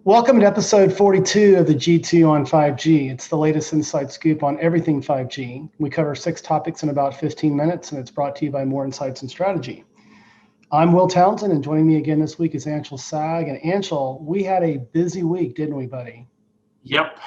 Welcome to episode 42 of the G2 on 5G. It's the latest inside scoop on everything 5G. We cover 6 topics in about 15 minutes, and it's brought to you by More Insights and Strategy. I'm Will Townsend, and joining me again this week is Anshel Sag. And Anshel, we had a busy week, didn't we, buddy? Yep.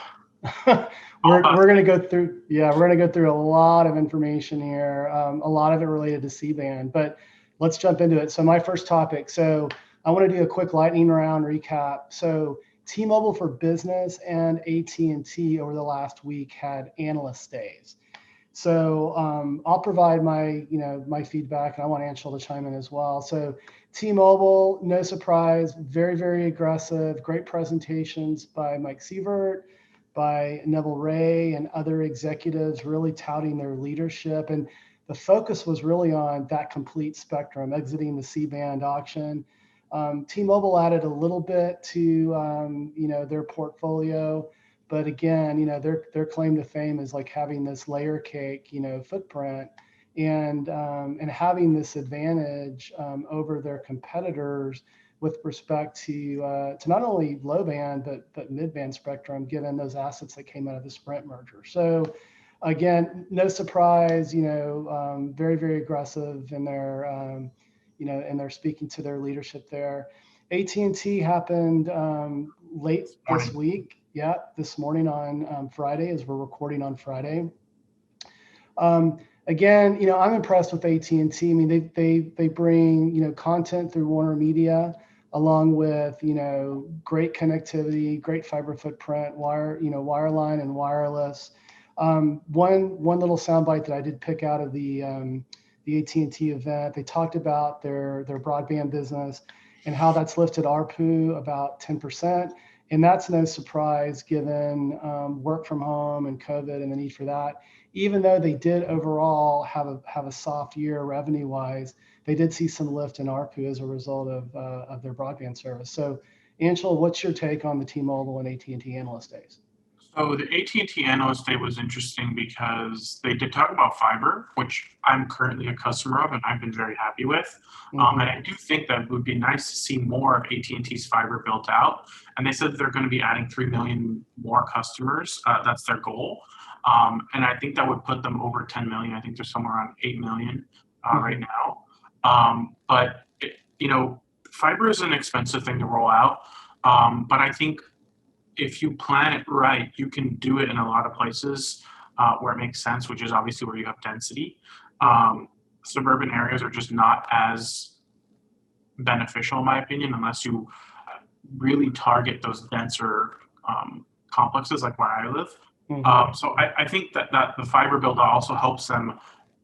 we're going to go through a lot of information here, a lot of it related to C-band, but let's jump into it. So my first topic. So I want to do a quick lightning round recap. So T-Mobile for Business and AT&T over the last week had analyst days. So I'll provide my feedback, and I want Anshel to chime in as well. So T-Mobile, no surprise, very, very aggressive, great presentations by Mike Sievert, by Neville Ray, and other executives really touting their leadership. And the focus was really on that complete spectrum, exiting the C-band auction. T-Mobile added a little bit to their portfolio, but again, their claim to fame is like having this layer cake, footprint, and having this advantage over their competitors with respect to not only low band but mid band spectrum, given those assets that came out of the Sprint merger. So again, no surprise, very, very aggressive in their and they're speaking to their leadership there. AT&T happened late this week. Yeah, this morning on Friday, as we're recording on Friday. Again, I'm impressed with AT&T. I mean, they bring content through Warner Media, along with great connectivity, great fiber footprint, wireline and wireless. One little soundbite that I did pick out of the AT&T event, they talked about their broadband business and how that's lifted ARPU about 10%. And that's no surprise given work from home and COVID and the need for that. Even though they did overall have a soft year revenue-wise, they did see some lift in ARPU as a result of their broadband service. So, Anshel, what's your take on the T-Mobile and AT&T Analyst Days? So the AT&T Analyst Day was interesting because they did talk about fiber, which I'm currently a customer of and I've been very happy with. And I do think that it would be nice to see more of AT&T's fiber built out. And they said that they're going to be adding 3 million more customers. That's their goal. And I think that would put them over 10 million. I think they're somewhere around 8 million right now. But fiber is an expensive thing to roll out. But I think if you plan it right, you can do it in a lot of places where it makes sense, which is obviously where you have density. Suburban areas are just not as beneficial, in my opinion, unless you really target those denser complexes like where I live. So I think that the fiber build also helps them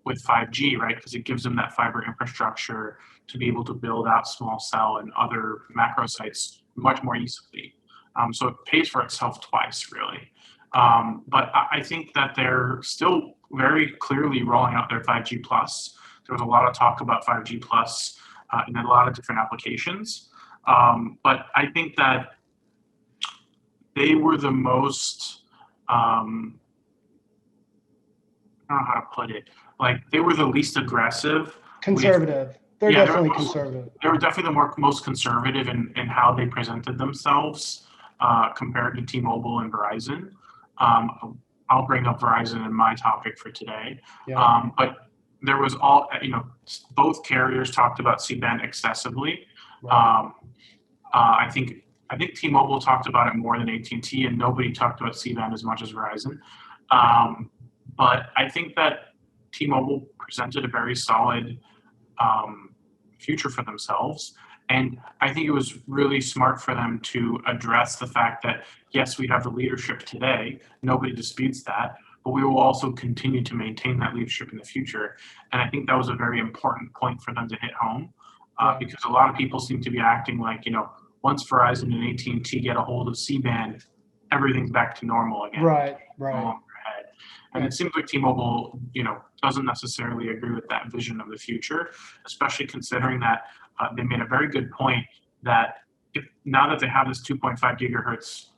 with 5G, right? Because it gives them that fiber infrastructure to be able to build out small cell and other macro sites much more easily. So it pays for itself twice, really. But I think that they're still very clearly rolling out their 5G Plus. There was a lot of talk about 5G Plus in a lot of different applications. But I think that they were the most, I don't know how to put it, like they were the least aggressive. Conservative. They're definitely conservative. They were definitely the most conservative in how they presented themselves. Compared to T-Mobile and Verizon. I'll bring up Verizon in my topic for today. Yeah. But there was both carriers talked about C-band excessively. Right. I think T-Mobile talked about it more than AT&T, and nobody talked about C-band as much as Verizon. But I think that T-Mobile presented a very solid future for themselves. And I think it was really smart for them to address the fact that, yes, we have the leadership today. Nobody disputes that. But we will also continue to maintain that leadership in the future. And I think that was a very important point for them to hit home because a lot of people seem to be acting like, once Verizon and AT&T get a hold of C-band, everything's back to normal again. Right. And it seems like T-Mobile, doesn't necessarily agree with that vision of the future, especially considering that they made a very good point that now that they have this 2.5 gigahertz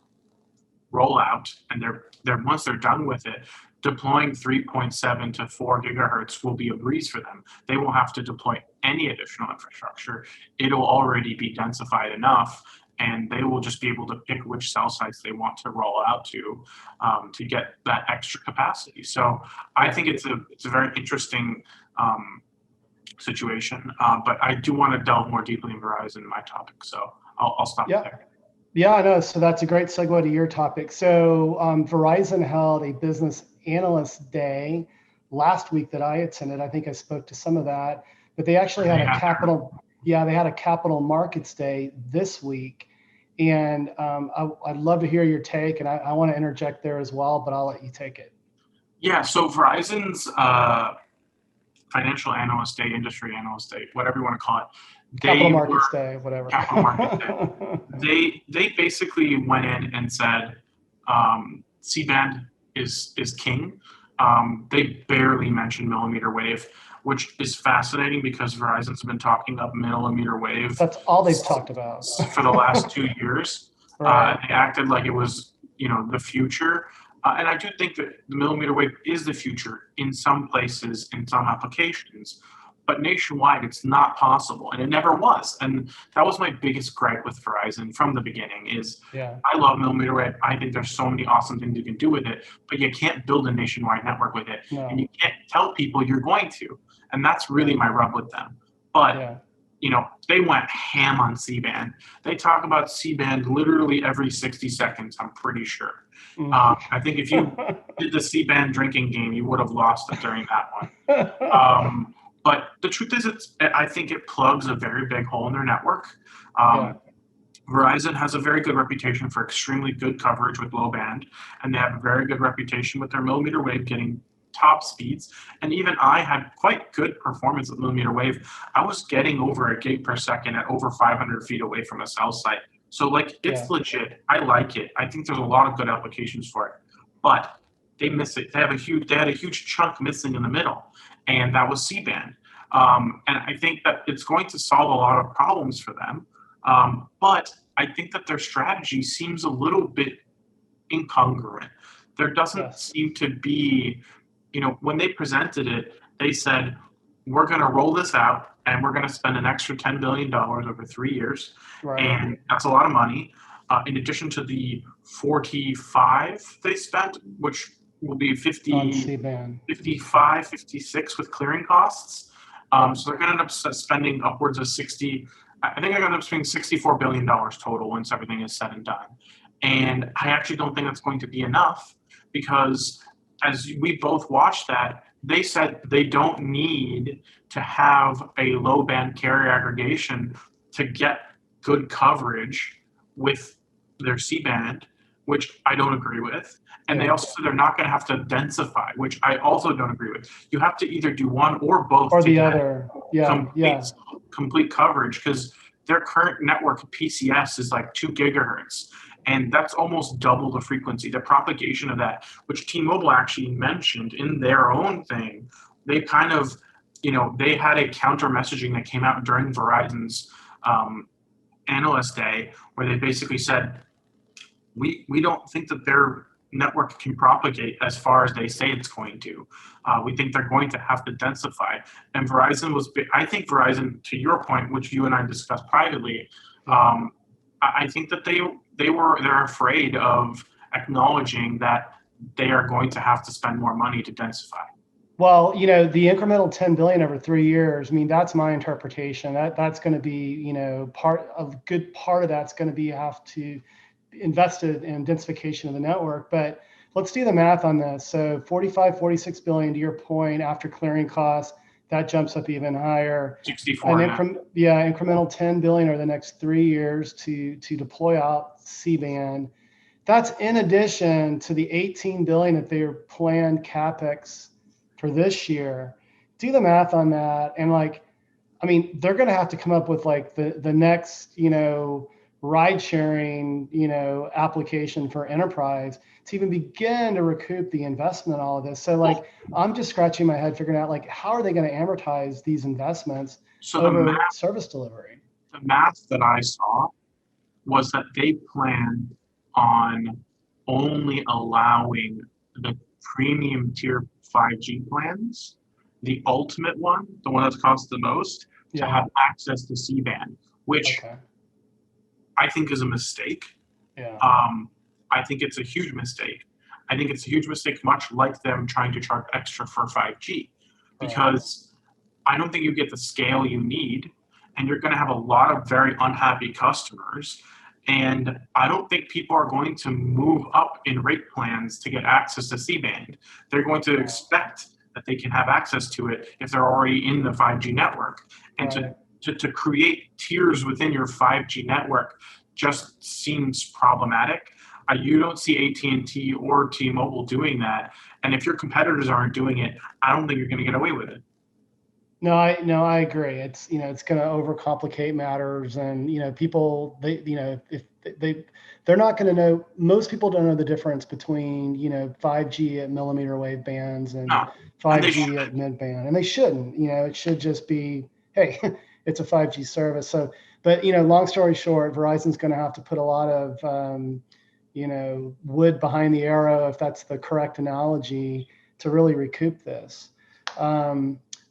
rollout, and they're once they're done with it, deploying 3.7 to 4 gigahertz will be a breeze for them. They won't have to deploy any additional infrastructure. It'll already be densified enough and they will just be able to pick which cell sites they want to roll out to get that extra capacity. So I think it's a very interesting situation, but I do want to delve more deeply in Verizon in my topic. So I'll stop there. Yeah, I know. So that's a great segue to your topic. So Verizon held a business analyst day last week that I attended. I think I spoke to some of that, but they actually had they had a capital markets day this week. And I'd love to hear your take, and I want to interject there as well, but I'll let you take it. Yeah, so Verizon's financial analyst day, industry analyst day, whatever you want to call it. Capital markets day, whatever. Capital markets day. They basically went in and said C-band is king. They barely mentioned millimeter wave, which is fascinating because Verizon's been talking up millimeter wave. That's all they've talked about for the last 2 years. Right. They acted like it was, the future. And I do think that the millimeter wave is the future in some places, in some applications, but nationwide it's not possible, and it never was. And that was my biggest gripe with Verizon from the beginning is I love millimeter wave. I think there's so many awesome things you can do with it, but you can't build a nationwide network with it. No. And you can't tell people you're going to. And that's really my rub with them. But they went ham on C-band. They talk about C-band literally every 60 seconds, I'm pretty sure. I think if you did the C-band drinking game, you would have lost it during that one. But the truth is, I think it plugs a very big hole in their network. Verizon has a very good reputation for extremely good coverage with low band, and they have a very good reputation with their millimeter wave getting top speeds. And even I had quite good performance with millimeter wave. I was getting over a gig per second at over 500 feet away from a cell site. So it's legit. I like it. I think there's a lot of good applications for it, but they miss it. They had a huge chunk missing in the middle, and that was C-band. And I think that it's going to solve a lot of problems for them. But I think that their strategy seems a little bit incongruent. There doesn't seem to be, when they presented it, they said, we're going to roll this out and we're going to spend an extra $10 billion over 3 years. Right. And that's a lot of money. In addition to the 45 they spent, which will be 55, 56 with clearing costs. So they're going to end up spending upwards of 60. I think they're going to end up spending $64 billion total once everything is said and done. And I actually don't think that's going to be enough because as we both watched that, they said they don't need to have a low band carrier aggregation to get good coverage with their C-band, which I don't agree with. And they also said they're not going to have to densify, which I also don't agree with. You have to either do one or both or the other. Complete coverage, because their current network PCS is like 2 gigahertz. And that's almost double the frequency, the propagation of that, which T-Mobile actually mentioned in their own thing. They kind of, they had a counter messaging that came out during Verizon's analyst day where they basically said, we don't think that their network can propagate as far as they say it's going to. We think they're going to have to densify. And I think Verizon, to your point, which you and I discussed privately, I think that they're afraid of acknowledging that they are going to have to spend more money to densify. Well, the incremental 10 billion over 3 years, that's my interpretation. That's going to be, a good part of that's going to be have to invested in densification of the network. But let's do the math on this. So 45, 46 billion to your point after clearing costs, that jumps up even higher. 64. Incremental 10 billion over the next 3 years to deploy out C-band. That's in addition to the 18 billion that they are planned CapEx for this year. Do the math on that. And they're going to have to come up with the next, ride sharing, application for enterprise to even begin to recoup the investment in all of this. So I'm just scratching my head figuring out how are they going to amortize these investments over service delivery? The math that I saw was that they plan on only allowing the premium tier 5G plans, the ultimate one, the one that's cost the most, to have access to C-band, which I think is a mistake. Yeah. I think it's a huge mistake. I think it's a huge mistake, much like them trying to charge extra for 5G, because I don't think you get the scale you need, and you're going to have a lot of very unhappy customers. And I don't think people are going to move up in rate plans to get access to C-band. They're going to expect that they can have access to it if they're already in the 5G network. And to create tiers within your 5G network just seems problematic. You don't see AT&T or T-Mobile doing that. And if your competitors aren't doing it, I don't think you're going to get away with it. No, I agree. It's, it's going to overcomplicate matters, and, people, if they're not going to know, most people don't know the difference between, 5G at millimeter wave bands and 5G at mid band, and they shouldn't. It should just be, hey, it's a 5G service. So, but, long story short, Verizon's going to have to put a lot of, wood behind the arrow, if that's the correct analogy, to really recoup this.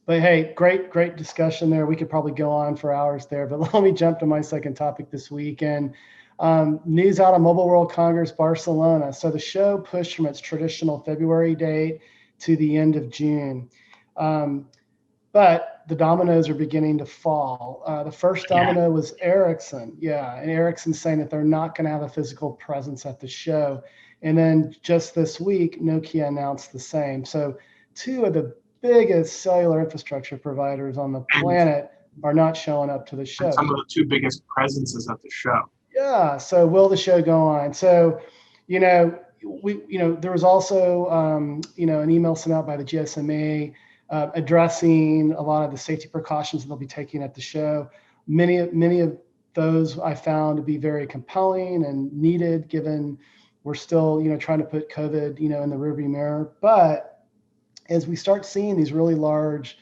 But hey, great discussion there. We could probably go on for hours there, but let me jump to my second topic this week. And news out of Mobile World Congress Barcelona. So the show pushed from its traditional February date to the end of June. But the dominoes are beginning to fall. The first domino was Ericsson. Yeah, and Ericsson's saying that they're not going to have a physical presence at the show. And then just this week, Nokia announced the same. So two of the biggest cellular infrastructure providers on the planet are not showing up to the show. And some of the two biggest presences at the show. Yeah. So will the show go on? So, there was also, an email sent out by the GSMA addressing a lot of the safety precautions that they'll be taking at the show. Many of those I found to be very compelling and needed, given we're still, trying to put COVID, in the rearview mirror. But as we start seeing these really large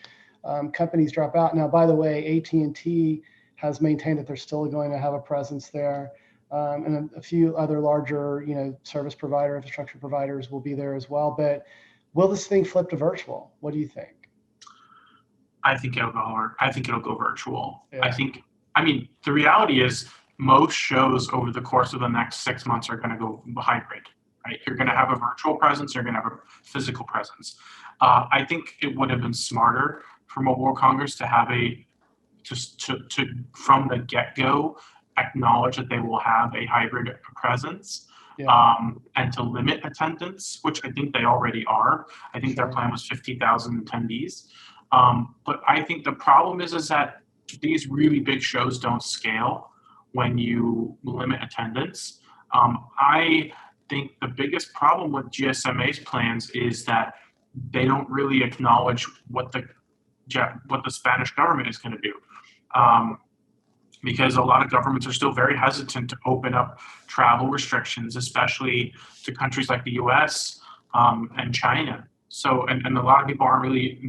companies drop out. Now, by the way, AT&T has maintained that they're still going to have a presence there. And a few other larger, service provider, infrastructure providers will be there as well. But will this thing flip to virtual? What do you think? I think it'll go virtual. Yeah. The reality is most shows over the course of the next 6 months are going to go hybrid. Right? You're going to have a virtual presence. You're going to have a physical presence. I think it would have been smarter for Mobile World Congress to have to from the get-go acknowledge that they will have a hybrid presence, and to limit attendance, which I think they already are. I think their plan was 50,000 attendees. But I think the problem is that these really big shows don't scale when you limit attendance. I think the biggest problem with GSMA's plans is that they don't really acknowledge what the Spanish government is going to do, because a lot of governments are still very hesitant to open up travel restrictions, especially to countries like the U.S. And China. So, and a lot of people aren't really,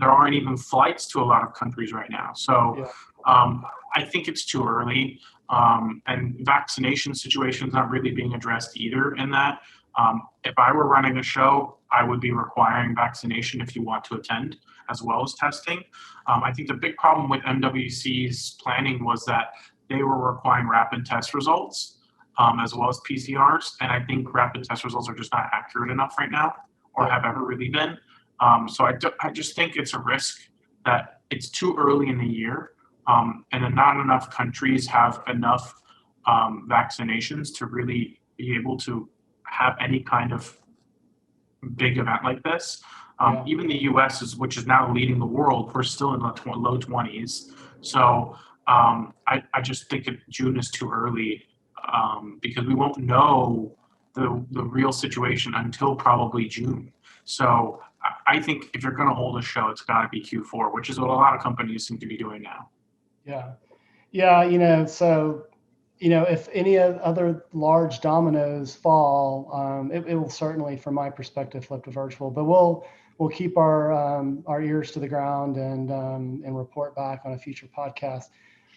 there aren't even flights to a lot of countries right now. So I think it's too early. And vaccination situation is not really being addressed either in that. If I were running a show, I would be requiring vaccination if you want to attend, as well as testing. I think the big problem with MWC's planning was that they were requiring rapid test results, as well as PCRs. And I think rapid test results are just not accurate enough right now, or have ever really been. So I just think it's a risk that it's too early in the year, and that not enough countries have enough vaccinations to really be able to have any kind of big event like this. Even the U.S., which is now leading the world, we're still in the low 20s. So I just think June is too early, because we won't know the real situation until probably June. So I think if you're going to hold a show, it's got to be Q4, which is what a lot of companies seem to be doing now. Yeah. So, if any other large dominoes fall, it will certainly, from my perspective, flip to virtual. But we'll keep our ears to the ground and report back on a future podcast.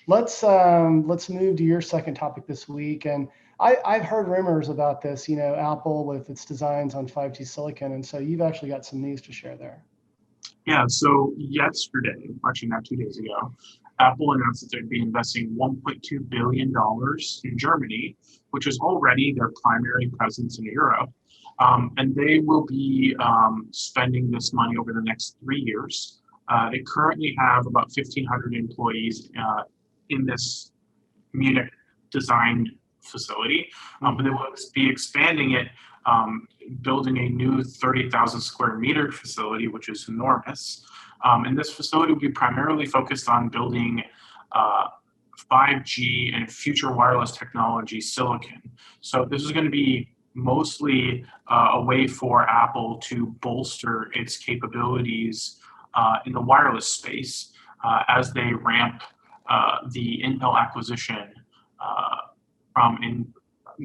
Let's move to your second topic this week. And I've heard rumors about this, Apple with its designs on 5G silicon. And so you've actually got some news to share there. Yeah, so yesterday, actually not 2 days ago, Apple announced that they'd be investing $1.2 billion in Germany, which is already their primary presence in Europe. And they will be spending this money over the next 3 years. They currently have about 1,500 employees in this Munich designed facility, but they will be expanding it, building a new 30,000 square meter facility, which is enormous. And this facility will be primarily focused on building 5G and future wireless technology silicon. So this is going to be mostly a way for Apple to bolster its capabilities in the wireless space as they ramp the Intel acquisition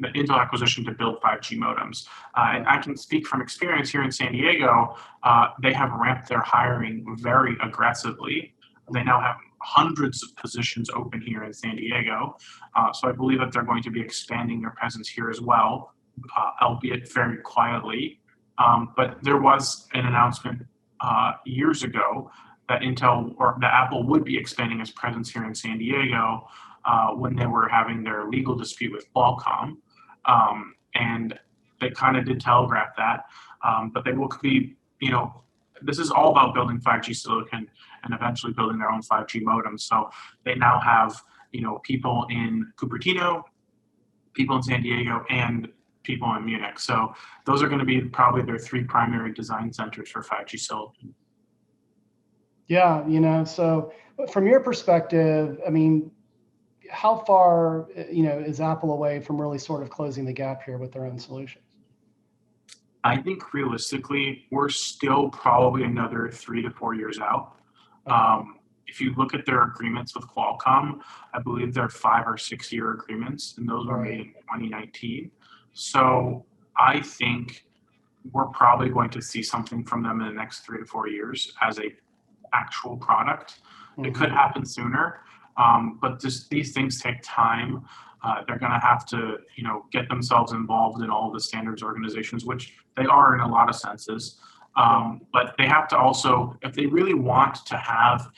the Intel acquisition to build 5G modems. And I can speak from experience here in San Diego. They have ramped their hiring very aggressively. They now have hundreds of positions open here in San Diego. So I believe that they're going to be expanding their presence here as well, albeit very quietly. But there was an announcement years ago that Apple would be expanding its presence here in San Diego when they were having their legal dispute with Qualcomm. And they kind of did telegraph that, but they will be, this is all about building 5G silicon and eventually building their own 5G modems. So they now have, people in Cupertino, people in San Diego, and people in Munich. So those are going to be probably their 3 primary design centers for 5G silicon. Yeah, so from your perspective, I mean, how far, is Apple away from really sort of closing the gap here with their own solutions? I think realistically, we're still probably another 3 to 4 years out. If you look at their agreements with Qualcomm, I believe they're 5 or 6 year agreements, and those were made in 2019. So I think we're probably going to see something from them in the next 3 to 4 years as a actual product. It could happen sooner, but these things take time. They're going to have to, get themselves involved in all the standards organizations, which they are in a lot of senses. But they have to also, if they really want to have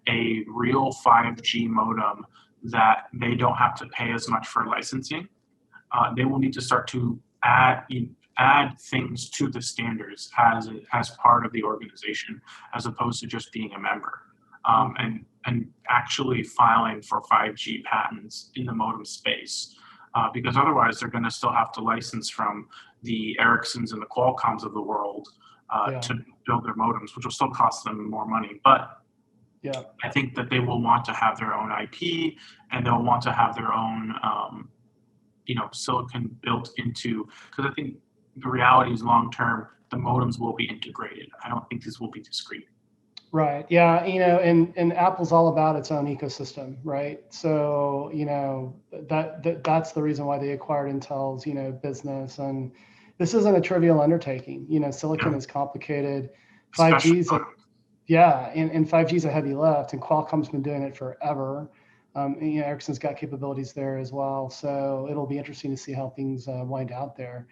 a real 5G modem that they don't have to pay as much for licensing, they will need to start to add things to the standards as part of the organization, as opposed to just being a member. And actually filing for 5G patents in the modem space, because otherwise they're going to still have to license from the Ericssons and the Qualcomms of the world to build their modems, which will still cost them more money. But I think that they will want to have their own IP, and they'll want to have their own, silicon built into, because I think the reality is long term, the modems will be integrated. I don't think this will be discrete. Right. Yeah. And Apple's all about its own ecosystem, right? So, that's the reason why they acquired Intel's, business. And this isn't a trivial undertaking. Silicon is complicated. 5G's, and 5G's a heavy lift, and Qualcomm's been doing it forever. Ericsson's got capabilities there as well. So it'll be interesting to see how things wind out there.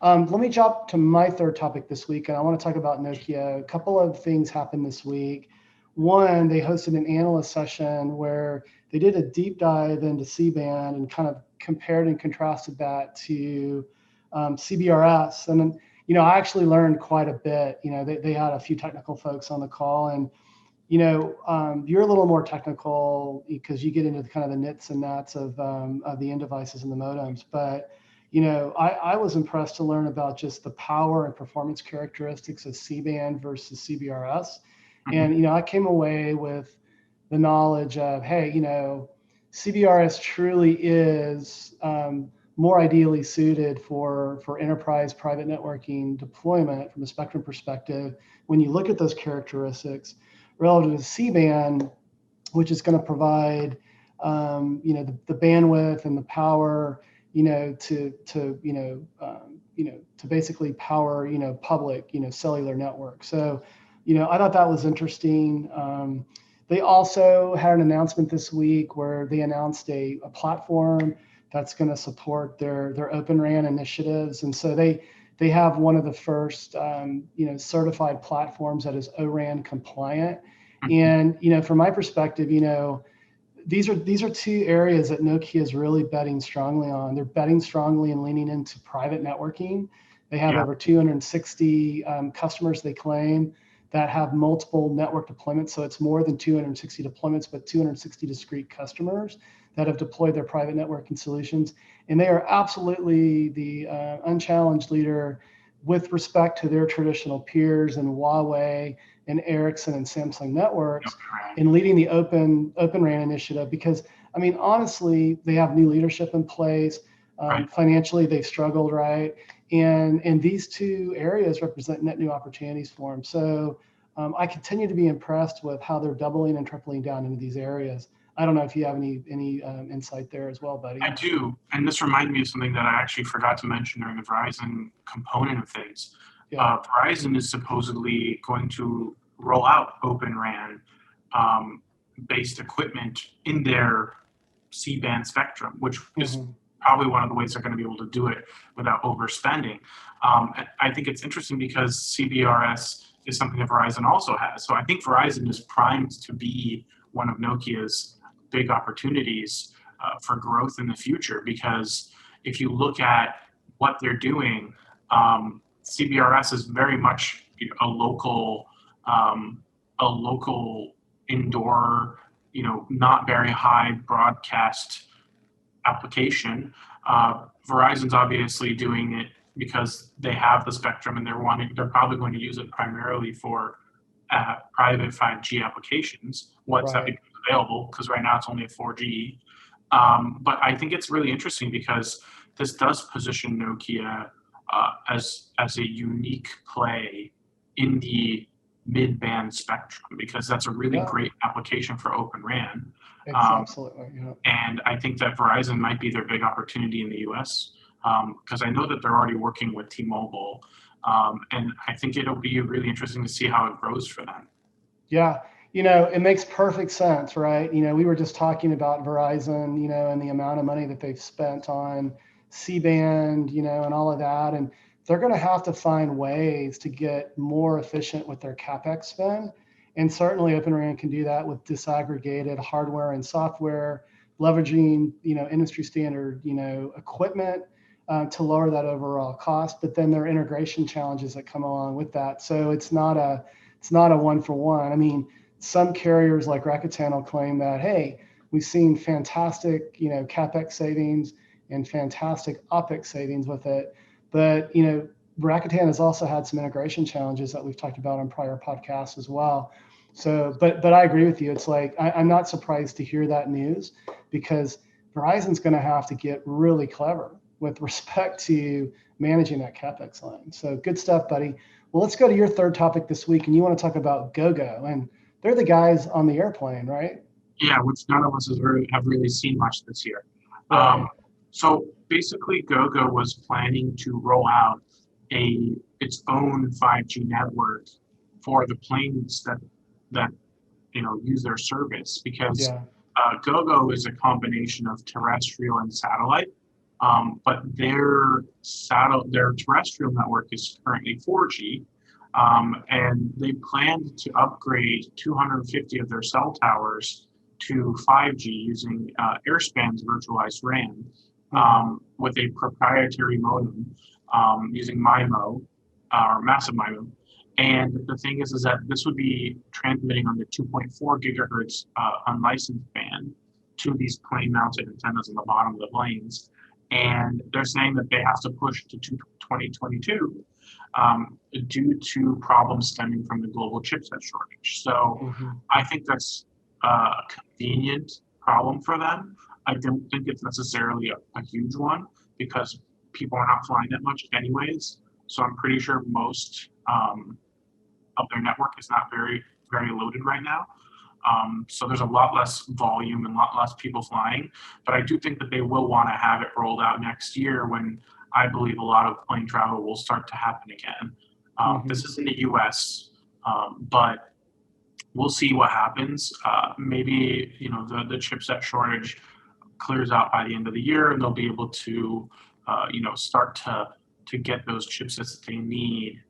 Let me jump to my third topic this week, and I want to talk about Nokia. A couple of things happened this week. One, they hosted an analyst session where they did a deep dive into C-band and kind of compared and contrasted that to CBRS. And then, I actually learned quite a bit. They had a few technical folks on the call, and you're a little more technical because you get into the kind of the nits and gnats of the end devices and the modems, but I was impressed to learn about just the power and performance characteristics of C-band versus CBRS. And, I came away with the knowledge of, hey, CBRS truly is more ideally suited for enterprise private networking deployment from a spectrum perspective when you look at those characteristics relative to C-band, which is going to provide, the bandwidth and the power, to basically power, public, cellular networks. So, I thought that was interesting. They also had an announcement this week where they announced a platform that's going to support their OpenRAN initiatives. And so they have one of the first, certified platforms that is ORAN compliant. And, from my perspective, these are two areas that Nokia is really betting strongly on. They're betting strongly and leaning into private networking. They have over 260 customers, they claim, that have multiple network deployments. So it's more than 260 deployments, but 260 discrete customers that have deployed their private networking solutions. And they are absolutely the unchallenged leader with respect to their traditional peers and Huawei and Ericsson and Samsung networks in leading the OpenRAN initiative. Because, I mean, honestly, they have new leadership in place. Financially, they've struggled, right? And these two areas represent net new opportunities for them. So I continue to be impressed with how they're doubling and tripling down into these areas. I don't know if you have any insight there as well, buddy. I do, and this reminded me of something that I actually forgot to mention during the Verizon component of things. Verizon is supposedly going to roll out OpenRAN based equipment in their C-band spectrum, which is probably one of the ways they're going to be able to do it without overspending. I think it's interesting because CBRS is something that Verizon also has. So I think Verizon is primed to be one of Nokia's big opportunities for growth in the future, because if you look at what they're doing, CBRS is very much a local indoor, not very high broadcast application. Verizon's obviously doing it because they have the spectrum and they're probably going to use it primarily for private 5G applications once that becomes available, because right now it's only a 4G. But I think it's really interesting because this does position Nokia as a unique play in the mid-band spectrum, because that's a really great application for OpenRAN. Absolutely. And I think that Verizon might be their big opportunity in the US, because I know that they're already working with T-Mobile. And I think it'll be really interesting to see how it grows for them. Yeah, it makes perfect sense, right? We were just talking about Verizon, and the amount of money that they've spent on C-band, and all of that. And they're going to have to find ways to get more efficient with their CapEx spend. And certainly OpenRAN can do that with disaggregated hardware and software, leveraging, industry standard, equipment to lower that overall cost. But then there are integration challenges that come along with that. So it's not a one for one. I mean, some carriers like Rakuten will claim that, hey, we've seen fantastic, CapEx savings and fantastic OpEx savings with it. But, Rakuten has also had some integration challenges that we've talked about on prior podcasts as well. So, but I agree with you. It's like, I'm not surprised to hear that news, because Verizon's going to have to get really clever with respect to managing that CapEx line. So good stuff, buddy. Well, let's go to your third topic this week, and you want to talk about GoGo, and they're the guys on the airplane, right? Yeah, which none of us have really seen much this year. Right. So basically, GoGo was planning to roll out its own 5G network for the planes that use their service, because GoGo is a combination of terrestrial and satellite. But their terrestrial network is currently 4G, and they planned to upgrade 250 of their cell towers to 5G using Airspan's virtualized RAN with a proprietary modem using MIMO or massive MIMO. And the thing is that this would be transmitting on the 2.4 gigahertz unlicensed band to these plane-mounted antennas on the bottom of the planes. And they're saying that they have to push to 2022 due to problems stemming from the global chipset shortage. So I think that's a convenient problem for them. I don't think it's necessarily a huge one, because people are not flying that much anyways. So I'm pretty sure most of their network is not very, very loaded right now. So there's a lot less volume and a lot less people flying. But I do think that they will want to have it rolled out next year, when I believe a lot of plane travel will start to happen again. This is in the US, but we'll see what happens. Maybe the chipset shortage clears out by the end of the year, and they'll be able to start to get those chipsets that they need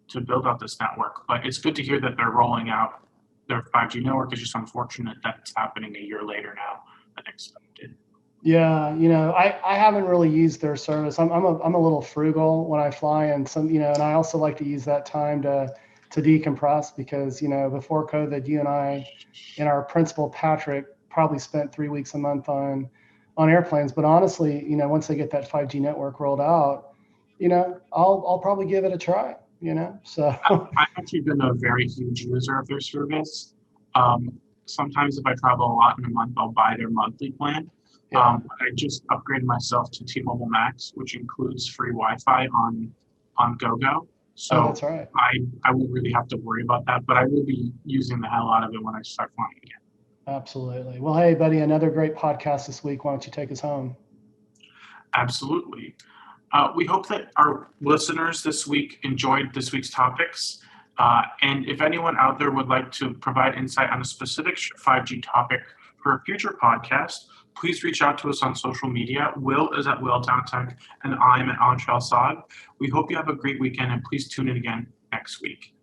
to build out this network. But it's good to hear that they're rolling out their 5G network. It's just unfortunate that it's happening a year later now than expected. Yeah, I haven't really used their service. I'm a little frugal when I fly, and and I also like to use that time to decompress because before COVID, you and I and our principal Patrick probably spent 3 weeks a month on airplanes. But honestly, once they get that 5G network rolled out, I'll probably give it a try. So I've actually been a very huge user of their service. Sometimes if I travel a lot in a month, I'll buy their monthly plan. yeah. I just upgraded myself to T-Mobile Max, which includes free Wi-Fi on GoGo. So Oh, that's right. I won't really have to worry about that, but I will be using the hell out of it when I start flying again. Absolutely. Well, hey, buddy, another great podcast this week. Why don't you take us home? Absolutely. We hope that our listeners this week enjoyed this week's topics. And if anyone out there would like to provide insight on a specific 5G topic for a future podcast, please reach out to us on social media. Will is at Will Downtech, and I'm at Anshel. We hope you have a great weekend, and please tune in again next week.